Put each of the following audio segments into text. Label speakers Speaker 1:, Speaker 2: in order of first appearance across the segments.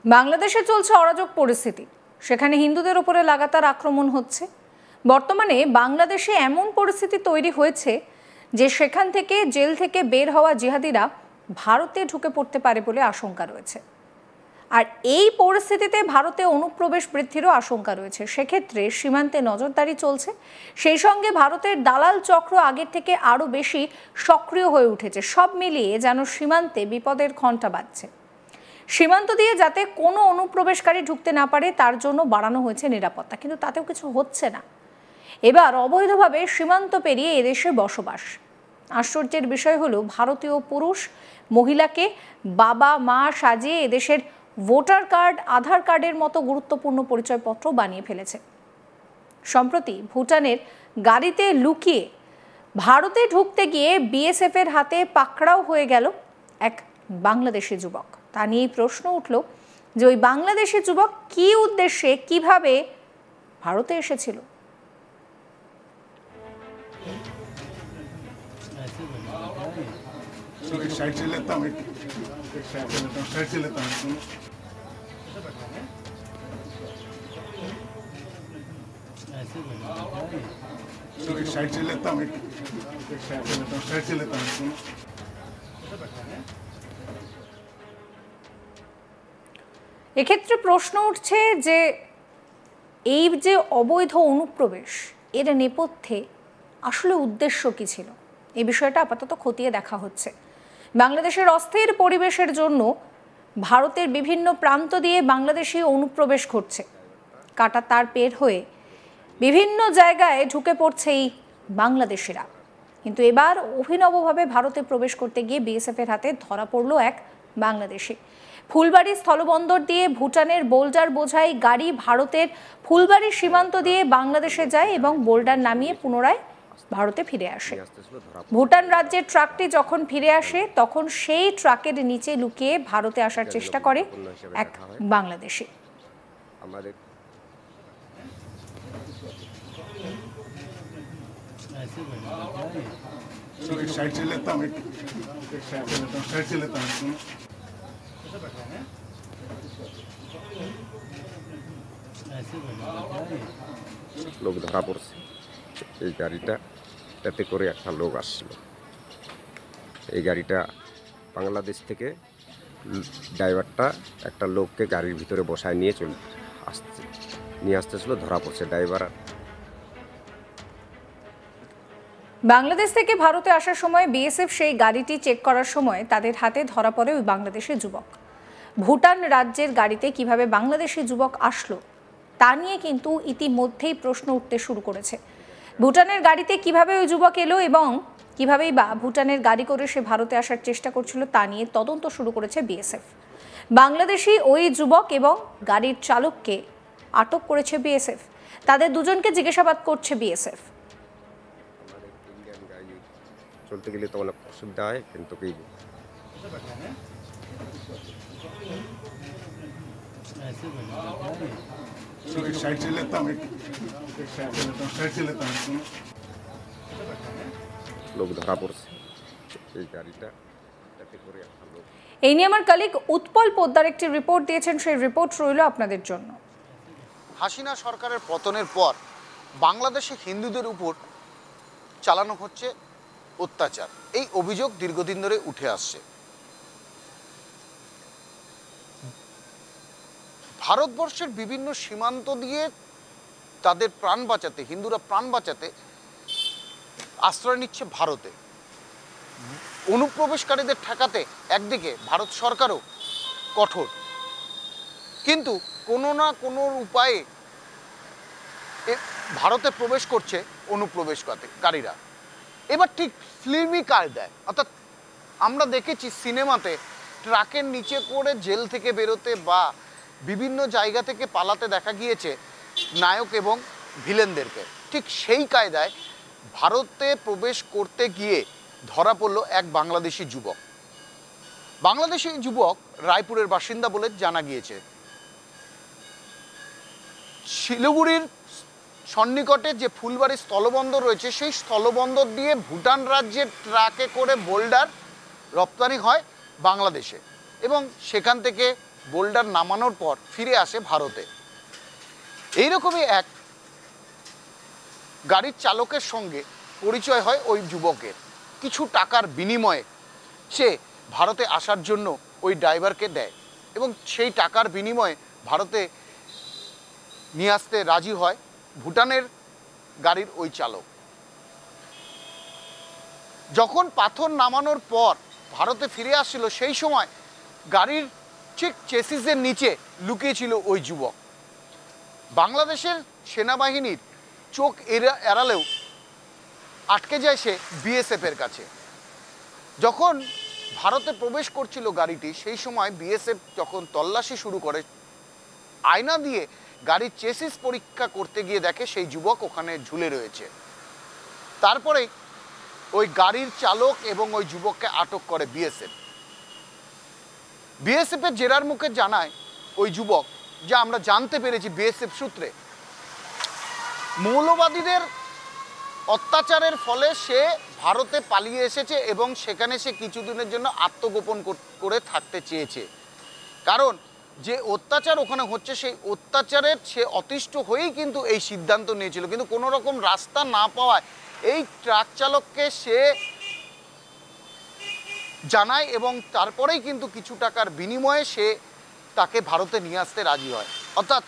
Speaker 1: বাংলাদেশে চলছে অরাজক পরিস্থিতি, সেখানে হিন্দুদের উপরে লাগাতার আক্রমণ হচ্ছে। বর্তমানে বাংলাদেশে এমন পরিস্থিতি তৈরি হয়েছে যে সেখান থেকে জেল থেকে বের হওয়া জিহাদিরা ভারতে ঢুকে পড়তে পারে বলে আশঙ্কা রয়েছে। আর এই পরিস্থিতিতে ভারতে অনুপ্রবেশ বৃদ্ধিরও আশঙ্কা রয়েছে। সেক্ষেত্রে সীমান্তে নজরদারি চলছে, সেই সঙ্গে ভারতের দালাল চক্র আগের থেকে আরও বেশি সক্রিয় হয়ে উঠেছে। সব মিলিয়ে যেন সীমান্তে বিপদের ঘণ্টা বাজছে। সীমান্ত দিয়ে যাতে কোনো অনুপ্রবেশকারী ঢুকতে না পারে তার জন্য বাড়ানো হয়েছে নিরাপত্তা, কিন্তু তাতেও কিছু হচ্ছে না। এবার অবৈধভাবে সীমান্ত পেরিয়ে এদেশে বসবাস। আশ্চর্যের বিষয় হলো, ভারতীয় পুরুষ মহিলাকে বাবা মা সাজিয়ে এদেশের ভোটার কার্ড, আধার কার্ডের মতো গুরুত্বপূর্ণ পরিচয়পত্র বানিয়ে ফেলেছে। সম্প্রতি ভুটানের গাড়িতে লুকিয়ে ভারতে ঢুকতে গিয়ে বিএসএফ এর হাতে পাকড়াও হয়ে গেল এক বাংলাদেশি যুবক। তা নিয়ে প্রশ্ন উঠল যে ওই বাংলাদেশি যুবক কী উদ্দেশ্যে, কিভাবে ভারতে এসেছিল। এক্ষেত্রে প্রশ্ন উঠছে যে এই যে অবৈধ অনুপ্রবেশ, এর নেপথ্যে আসলে উদ্দেশ্য কী ছিল, এই বিষয়টা আপাতত খতিয়ে দেখা হচ্ছে। বাংলাদেশের অস্থির পরিবেশের জন্য ভারতের বিভিন্ন প্রান্ত দিয়ে বাংলাদেশি অনুপ্রবেশ ঘটছে। কাটা তার পের হয়ে বিভিন্ন জায়গায় ঢুকে পড়ছে এই বাংলাদেশিরা। কিন্তু এবার অভিনবভাবে ভারতে প্রবেশ করতে গিয়ে বিএসএফ এর হাতে ধরা পড়ল এক বাংলাদেশি। ফুলবাড়ি স্থলবন্দর দিয়ে ভুটানের বোল্ডার বোঝাই গাড়ি ভারতের ফুলবাড়ি সীমান্ত দিয়ে বাংলাদেশে যায় এবং বোল্ডার নামিয়ে পুনরায় ভারতে ফিরে আসে। ভুটান রাজ্যের ট্রাকটি যখন ফিরে আসে তখন সেই ট্রাকের নিচে লুকিয়ে ভারতে আসার চেষ্টা করে এক বাংলাদেশি।
Speaker 2: লোক ধরা পড়ছে। এই গাড়িটা তাতে করে একটা লোক আসছিল। এই গাড়িটা বাংলাদেশ থেকে ড্রাইভারটা একটা লোককে গাড়ির ভিতরে বসায় নিয়ে আসতেছিল, ধরা পড়ছে ড্রাইভার।
Speaker 1: বাংলাদেশ থেকে ভারতে আসার সময় বিএসএফ সেই গাড়িটি চেক করার সময় তাদের হাতে ধরা পড়ে ওই বাংলাদেশি যুবক। ভুটান রাজ্যের গাড়িতে কিভাবে বাংলাদেশি যুবক আসলো তা নিয়ে কিন্তু ইতিমধ্যেই প্রশ্ন উঠতে শুরু করেছে। ভুটানের গাড়িতে কিভাবে ওই যুবক এলো এবং কিভাবেই বা ভুটানের গাড়ি করে সে ভারতে আসার চেষ্টা করছিল তা নিয়ে তদন্ত শুরু করেছে বিএসএফ। বাংলাদেশি ওই যুবক এবং গাড়ির চালককে আটক করেছে বিএসএফ। তাদের দুজনকে জিজ্ঞাসাবাদ করছে বিএসএফ।
Speaker 2: চলতে গেলে তো অনেক অসুবিধা হয়, কিন্তু কি লোক ধরা পড়ছে। এই গাড়িটা তাতে করে একটা লোক।
Speaker 1: এই নিয়ে আমার কলিগ উৎপল পোদ্দার একটি রিপোর্ট দিয়েছেন, সেই রিপোর্ট রইল আপনাদের জন্য।
Speaker 3: হাসিনা সরকারের পতনের পর বাংলাদেশে হিন্দুদের উপর চালানো হচ্ছে অত্যাচার, এই অভিযোগ দীর্ঘদিন ধরে উঠে আসছে। ভারতবর্ষের বিভিন্ন সীমান্ত দিয়ে তাদের প্রাণ বাঁচাতে, হিন্দুরা প্রাণ বাঁচাতে আশ্রয় নিচ্ছে ভারতে। অনুপ্রবেশকারীদের ঠেকাতে একদিকে ভারত সরকারও কঠোর, কিন্তু কোনো না কোনো উপায়ে ভারতে প্রবেশ করছে অনুপ্রবেশকারীরা। এবার ঠিক ফিল্মি কায়দায়, অর্থাৎ আমরা দেখেছি সিনেমাতে ট্রাকের নিচে করে জেল থেকে বেরোতে বা বিভিন্ন জায়গা থেকে পালাতে দেখা গিয়েছে নায়ক এবং ভিলেনদেরকে। ঠিক সেই কায়দায় ভারতে প্রবেশ করতে গিয়ে ধরা পড়ল এক বাংলাদেশি যুবক। বাংলাদেশি যুবক রায়পুরের বাসিন্দা বলে জানা গিয়েছে। শিলিগুড়ির সন্নিকটে যে ফুলবাড়ি স্থলবন্দর রয়েছে সেই স্থলবন্দর দিয়ে ভুটান রাজ্যের ট্রাকে করে বোল্ডার রপ্তানি হয় বাংলাদেশে এবং সেখান থেকে বোল্ডার নামানোর পর ফিরে আসে ভারতে। এইরকমই এক গাড়ির চালকের সঙ্গে পরিচয় হয় ওই যুবকের। কিছু টাকার বিনিময়ে সে ভারতে আসার জন্য ওই ড্রাইভারকে দেয় এবং সেই টাকার বিনিময়ে ভারতে নিয়ে আসতে রাজি হয় ভুটানের গাড়ির ওই চালক। যখন পাথর নামানোর পর ভারতে ফিরে আসছিল সেই সময় গাড়ির ঠিক চেসিসের নিচে লুকিয়েছিল ওই যুবক। বাংলাদেশের সেনাবাহিনীর চোখ এড়ালেও আটকে যায় সে বিএসএফের কাছে। যখন ভারতে প্রবেশ করছিল গাড়িটি সেই সময় বিএসএফ যখন তল্লাশি শুরু করে, আয়না দিয়ে গাড়ির চেসিস পরীক্ষা করতে গিয়ে দেখে সেই যুবক ওখানে ঝুলে রয়েছে। তারপরে ওই গাড়ির চালক এবং ওই যুবককে আটক করে বিএসএফ। বিএসএফের জেরার মুখে জানায় ওই যুবক, যা আমরা জানতে পেরেছি বিএসএফ সূত্রে, মৌলবাদীদের অত্যাচারের ফলে সে ভারতে পালিয়ে এসেছে এবং সেখানে সে কিছুদিনের জন্য আত্মগোপন করে থাকতে চেয়েছে। কারণ যে অত্যাচার ওখানে হচ্ছে সেই অত্যাচারের সে অতিষ্ঠ হয়েই কিন্তু এই সিদ্ধান্ত নিয়েছিল। কিন্তু কোনো রকম রাস্তা না পাওয়ায় এই ট্রাক চালককে সে জানায় এবং তারপরেই কিন্তু কিছু টাকার বিনিময়ে সে তাকে ভারতে নিয়ে আসতে রাজি হয়। অর্থাৎ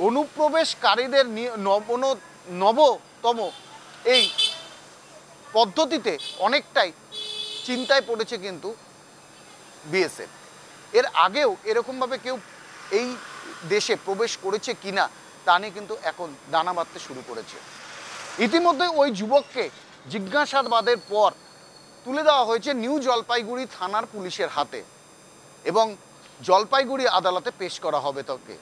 Speaker 3: অনুপ্রবেশকারীদের নবতম এই পদ্ধতিতে অনেকটাই চিন্তায় পড়েছে কিন্তু বিএসএফ। এর আগেও এরকমভাবে কেউ এই দেশে প্রবেশ করেছে কিনা তা নিয়ে কিন্তু এখন দানা বাঁধতে শুরু করেছে। ইতিমধ্যে ওই যুবককে জিজ্ঞাসাবাদের পর তুলে দেওয়া হয়েছে নিউ জলপাইগুড়ি থানার পুলিশের হাতে এবং জলপাইগুড়ি আদালতে পেশ করা হবে তাকে,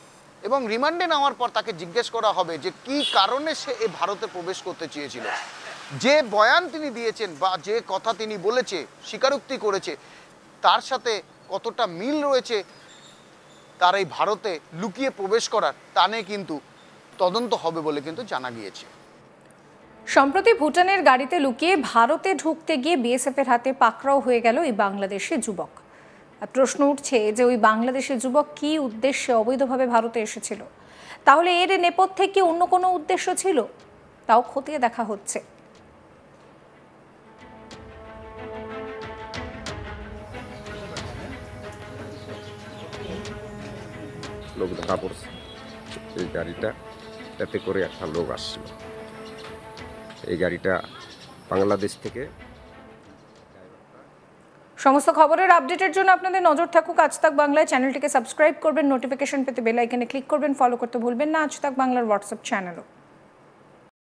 Speaker 3: এবং রিমান্ডে নেওয়ার পর তাকে জিজ্ঞেস করা হবে যে কী কারণে সে এ ভারতে প্রবেশ করতে চেয়েছিল। যে বয়ান তিনি দিয়েছেন বা যে কথা তিনি বলেছে, স্বীকারোক্তি করেছে, তার সাথে কতটা মিল রয়েছে তার এই ভারতে লুকিয়ে প্রবেশ করার, তা নিয়ে কিন্তু তদন্ত হবে বলে কিন্তু জানা গিয়েছে।
Speaker 1: সম্প্রতি ভুটানের গাড়িতে লুকিয়ে ভারতে ঢুকতে গিয়ে বিএসএফের হাতে পাকড়াও হয়ে গেল এই বাংলাদেশি যুবক। প্রশ্ন উঠছে যে ওই বাংলাদেশি যুবক কী উদ্দেশ্যে অবৈধভাবে ভারতে এসেছিল? তাহলে এর নেপথ্যে কি অন্য কোনো উদ্দেশ্য ছিল? তাও খতিয়ে দেখা হচ্ছে।
Speaker 2: লোক ধরা পড়ছে এই গাড়িটা, এতে করে একটা লোক আসছিল। এই গাড়িটা বাংলাদেশ থেকে।
Speaker 1: সমস্ত খবরের আপডেটের জন্য আপনাদের নজর থাকুক আজ তাক বাংলায়। চ্যানেলটিকে সাবস্ক্রাইব করবেন, নোটিফিকেশন পেতে বেল আইকনে ক্লিক করবেন, ফলো করতে ভুলবেন না আজ তাক বাংলার হোয়াটসঅ্যাপ চ্যানেলও।